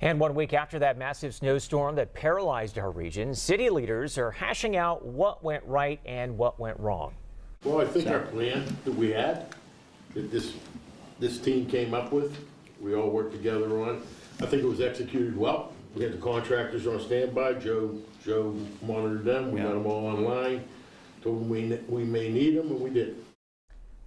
And 1 week after that massive snowstorm that paralyzed our region, city leaders are hashing out what went right and what went wrong. Well, I think our plan that we had, that this team came up with, we all worked together on, I think it was executed well. We had the contractors on standby. Joe monitored them. We got them all online. Told them we may need them, and we did.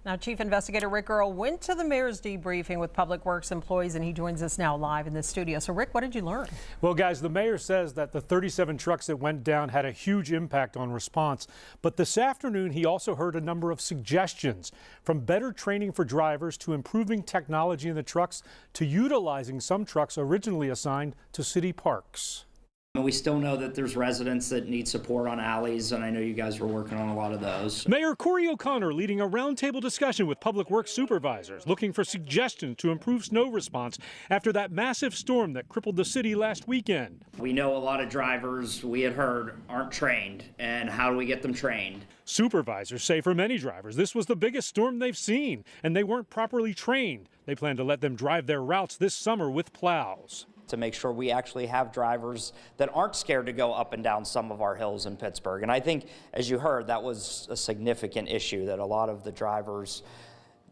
Now, Chief Investigator Rick Earl went to the mayor's debriefing with Public Works employees, and he joins us now live in the studio. So, Rick, what did you learn? Well, guys, the mayor says that the 37 trucks that went down had a huge impact on response. But this afternoon, he also heard a number of suggestions, from better training for drivers to improving technology in the trucks to utilizing some trucks originally assigned to city parks. We still know that there's residents that need support on alleys, and I know you guys were working on a lot of those. Mayor Corey O'Connor leading a roundtable discussion with Public Works supervisors, looking for suggestions to improve snow response after that massive storm that crippled the city last weekend. We know a lot of drivers, we had heard, aren't trained, and how do we get them trained? Supervisors say for many drivers, this was the biggest storm they've seen, and they weren't properly trained. They plan to let them drive their routes this summer with plows, to make sure we actually have drivers that aren't scared to go up and down some of our hills in Pittsburgh. And I think, as you heard, that was a significant issue, that a lot of the drivers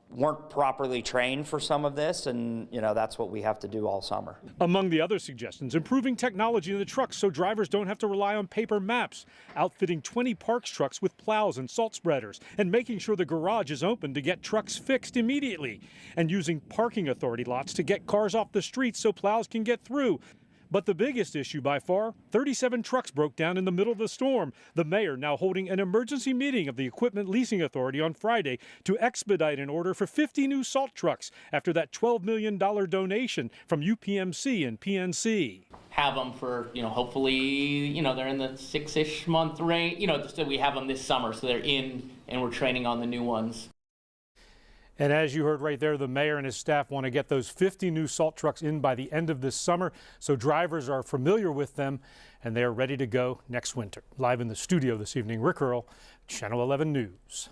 weren't properly trained for some of this, and that's what we have to do all summer. Among the other suggestions, improving technology in the trucks so drivers don't have to rely on paper maps, outfitting 20 parks trucks with plows and salt spreaders, and making sure the garage is open to get trucks fixed immediately, and using parking authority lots to get cars off the streets so plows can get through. But the biggest issue by far, 37 trucks broke down in the middle of the storm. The mayor now holding an emergency meeting of the Equipment Leasing Authority on Friday to expedite an order for 50 new salt trucks after that $12 million donation from UPMC and PNC. Have them for, hopefully, they're in the 6-ish month range, so we have them this summer, so they're in and we're training on the new ones. And as you heard right there, the mayor and his staff want to get those 50 new salt trucks in by the end of this summer, so drivers are familiar with them and they are ready to go next winter. Live in the studio this evening, Rick Earl, Channel 11 News.